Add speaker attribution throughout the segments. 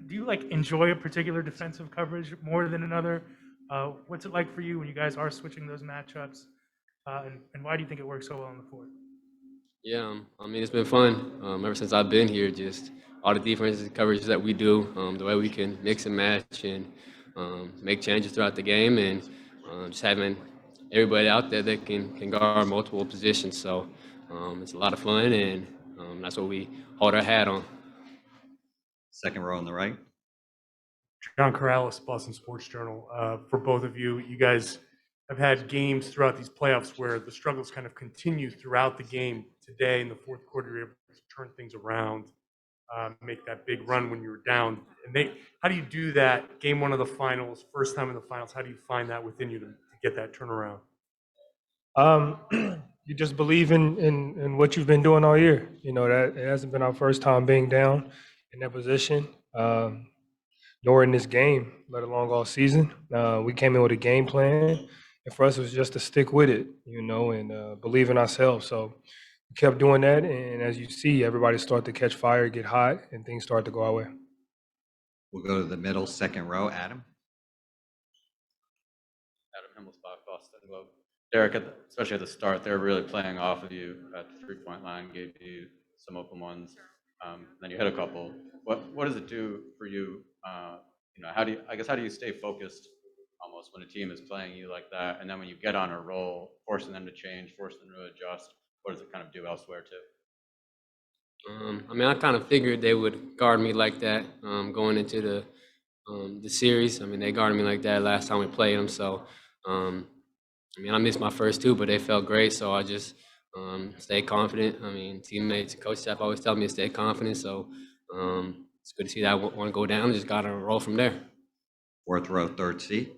Speaker 1: do you like enjoy a particular defensive coverage more than another? What's it like for you when you guys are switching those matchups? And why do you think it works so well on the floor?
Speaker 2: Yeah, I mean, it's been fun ever since I've been here. Just all the defensive coverages that we do, the way we can mix and match and make changes throughout the game, and just having everybody out there that can guard multiple positions. So it's a lot of fun, and that's what we hold our hat on.
Speaker 3: Second row on the right.
Speaker 4: John Corrales, Boston Sports Journal. For both of you, you guys have had games throughout these playoffs where the struggles kind of continue throughout the game. Today in the fourth quarter, you're able to turn things around, make that big run when you were down. And how do you do that? Game one of the finals, first time in the finals. How do you find that within you to get that turnaround?
Speaker 5: You just believe in what you've been doing all year. You know, that it hasn't been our first time being down in that position, nor in this game, let alone all season. We came in with a game plan, and for us, it was just to stick with it, you know, and believe in ourselves. So we kept doing that, and as you see, everybody started to catch fire, get hot, and things started to go our way.
Speaker 3: We'll go to the middle, second row. Adam.
Speaker 6: Adam Himmelsbach, Boston Globe. Derrick, especially at the start, they were really playing off of you at the three-point line, gave you some open ones. Then you hit a couple. What does it do for you? You know, how do you stay focused almost when a team is playing you like that? And then when you get on a roll, forcing them to change, forcing them to adjust, what does it kind of do elsewhere too?
Speaker 2: I mean, I kind of figured they would guard me like that going into the series. I mean, they guarded me like that last time we played them. So, I mean, I missed my first two, but they felt great. So I just stayed confident. I mean, teammates and coach staff always tell me to stay confident. So it's good to see that one go down. Just got to roll from there.
Speaker 3: Fourth row, third seat.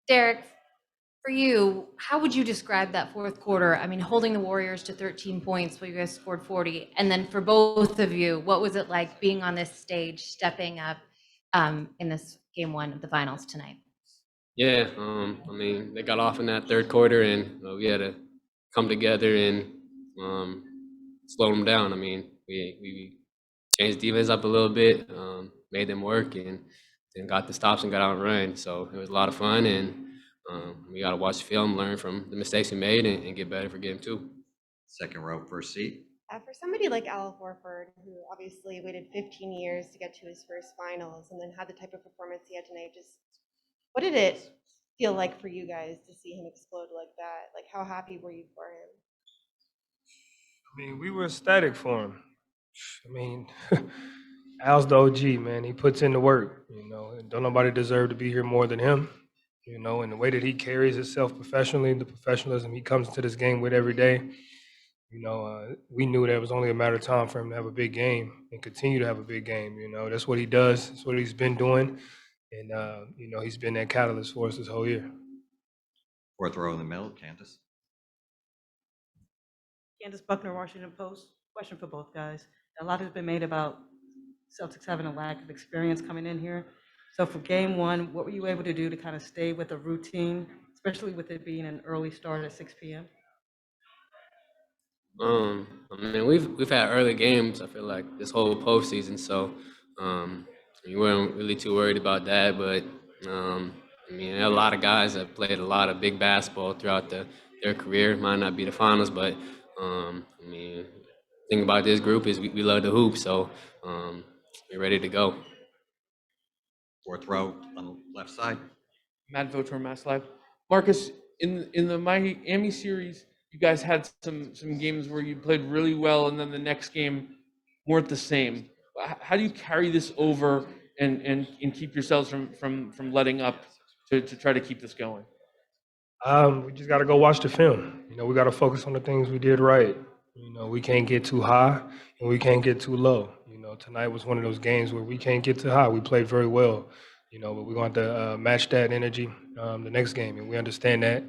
Speaker 7: Derrick, for you, how would you describe that fourth quarter? I mean, holding the Warriors to 13 points while you guys scored 40. And then for both of you, what was it like being on this stage, stepping up in this game one of the finals tonight?
Speaker 2: Yeah, I mean, they got off in that third quarter, and we had to come together and slow them down. I mean, we changed defense up a little bit, made them work, and then got the stops and got out and run. So it was a lot of fun, and we got to watch film, learn from the mistakes we made, and get better for game two.
Speaker 3: Second row, first seat.
Speaker 8: For somebody like Al Horford, who obviously waited 15 years to get to his first finals and then had the type of performance he had tonight, just what did it feel like for you guys to see him explode like that? Like, how happy were you for him?
Speaker 5: I mean, we were ecstatic for him. I mean, Al's the OG, man. He puts in the work, you know, and don't nobody deserve to be here more than him, you know, and the way that he carries himself professionally, the professionalism he comes to this game with every day, you know, we knew that it was only a matter of time for him to have a big game and continue to have a big game. You know, that's what he does. That's what he's been doing. And, you know, he's been that catalyst for us this whole year.
Speaker 3: Fourth row in the middle, Candace.
Speaker 9: Candace Buckner, Washington Post. Question for both guys. A lot has been made about Celtics having a lack of experience coming in here. So for game one, what were you able to do to kind of stay with a routine, especially with it being an early start at 6 p.m.?
Speaker 2: I mean, we've had early games, I feel like, this whole postseason, so we weren't really too worried about that. But I mean, there are a lot of guys that played a lot of big basketball throughout their career. Might not be the finals, but I mean, the thing about this group is we love the hoop, so we're ready to go.
Speaker 3: Fourth row on the left side.
Speaker 10: Matt Votor, Mass Live. Marcus, in the Miami series, you guys had some games where you played really well, and then the next game weren't the same. How do you carry this over and keep yourselves from letting up to try to keep this going?
Speaker 5: We just got to go watch the film. You know, we got to focus on the things we did right. You know, we can't get too high and we can't get too low. You know, tonight was one of those games where we can't get too high. We played very well, you know, but we're going to match that energy the next game, and we understand that.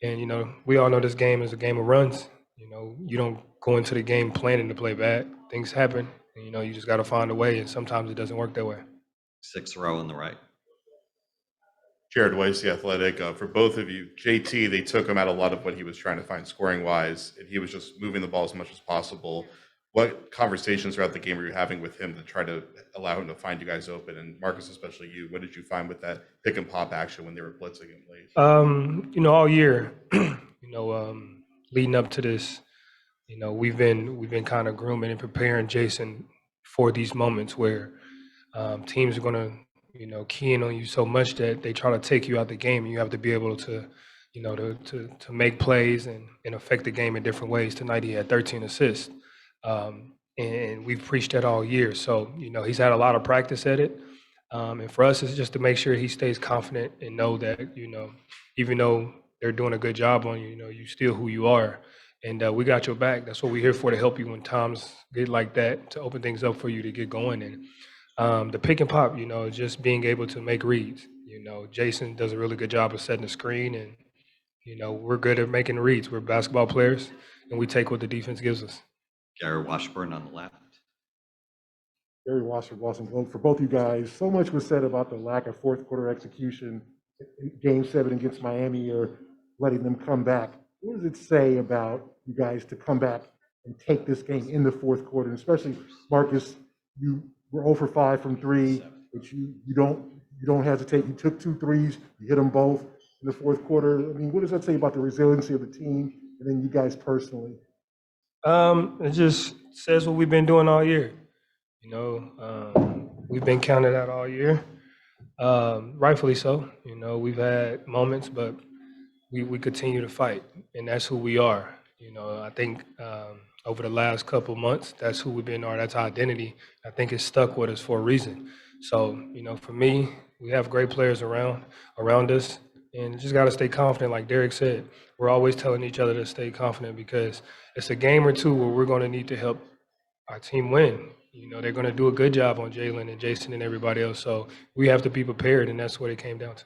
Speaker 5: And, you know, we all know this game is a game of runs. You know, you don't go into the game planning to play bad. Things happen, and, you know, you just got to find a way, and sometimes it doesn't work that way.
Speaker 3: Sixth row on the right.
Speaker 11: Jared Weiss, The Athletic. For both of you, JT, they took him out a lot of what he was trying to find scoring-wise, and he was just moving the ball as much as possible. what conversations throughout the game were you having with him to try to allow him to find you guys open? And Marcus, especially you, what did you find with that pick and pop action when they were blitzing him late?
Speaker 5: All year, leading up to this, we've been kind of grooming and preparing Jason for these moments where teams are gonna, key in on you so much that they try to take you out the game, and you have to be able to, to make plays and affect the game in different ways. Tonight he had 13 assists, and we've preached that all year. So he's had a lot of practice at it, and for us, it's just to make sure he stays confident and know that even though they're doing a good job on you, you still who you are. And we got your back. That's what we're here for, to help you when times get like that, to open things up for you to get going. And the pick and pop, just being able to make reads. Jason does a really good job of setting the screen, and we're good at making reads. We're basketball players, and we take what the defense gives us.
Speaker 3: Gary Washburn on the left.
Speaker 12: Gary Washburn, Boston Globe. For both you guys, so much was said about the lack of fourth quarter execution in Game 7 against Miami, or letting them come back. What does it say about you guys to come back and take this game in the fourth quarter? And especially Marcus, you were 0 for 5 from 3, but you don't hesitate. You took 2 threes, you hit them both in the fourth quarter. I mean, what does that say about the resiliency of the team and then you guys personally?
Speaker 5: It just says what we've been doing all year. We've been counted out all year, rightfully so. We've had moments, but we continue to fight, and that's who we are. I think over the last couple months, that's who we've been. That's our identity. I think it's stuck with us for a reason. So, for me, we have great players around us, and just got to stay confident. Like Derrick said, we're always telling each other to stay confident, because it's a game or two where we're going to need to help our team win. They're going to do a good job on Jalen and Jason and everybody else. So we have to be prepared, and that's what it came down to.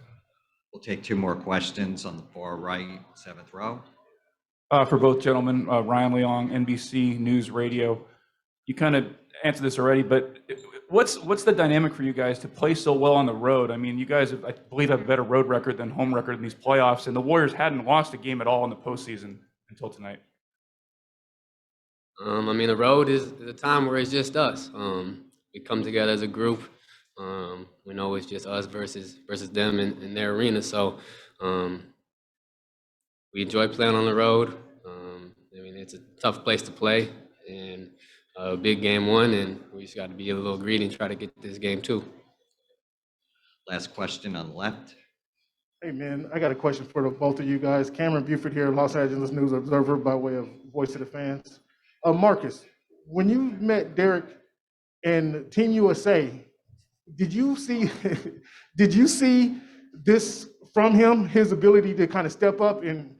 Speaker 3: We'll take 2 more questions on the far right, 7th row.
Speaker 13: For both gentlemen, Ryan Leong, NBC News Radio. You kind of answered this already, but what's the dynamic for you guys to play so well on the road? I mean, you guys, I believe, have a better road record than home record in these playoffs, and the Warriors hadn't lost a game at all in the postseason until tonight.
Speaker 2: The road is a time where it's just us. We come together as a group. We know it's just us versus them in their arena. So we enjoy playing on the road. It's a tough place to play, and a big game 1, and we just got to be a little greedy and try to get this game 2.
Speaker 3: Last question on the left.
Speaker 12: Hey, man, I got a question for both of you guys. Cameron Buford here, Los Angeles News Observer, by way of Voice of the Fans. Marcus, when you met Derrick and Team USA, did you see this from him, his ability to kind of step up and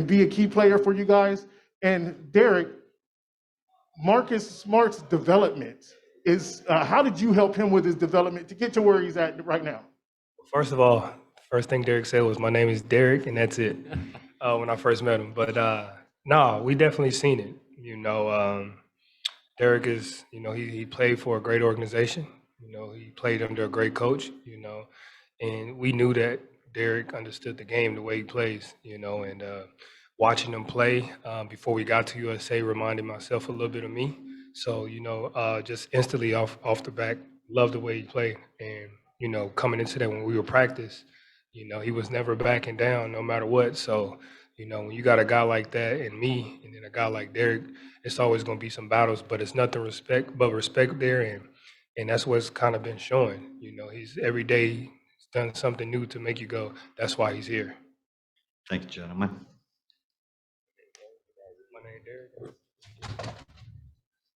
Speaker 12: be a key player for you guys? And Derrick, Marcus Smart's development is, how did you help him with his development to get to where he's at right now?
Speaker 5: First of all, first thing Derrick said was, "My name is Derrick," and that's it. When I first met him, but no, we definitely seen it. Derrick is, he played for a great organization. He played under a great coach. And we knew that Derrick understood the game the way he plays. And watching him play before we got to USA reminded myself a little bit of me. So just instantly off the back, loved the way he played. And coming into that when we were practice, he was never backing down no matter what. So when you got a guy like that and me, and then a guy like Derrick, it's always going to be some battles, but it's nothing but respect there, and that's what's kind of been showing. He's every day he's done something new to make you go, that's why he's here.
Speaker 3: Thank you, gentlemen.
Speaker 5: My name is Derrick.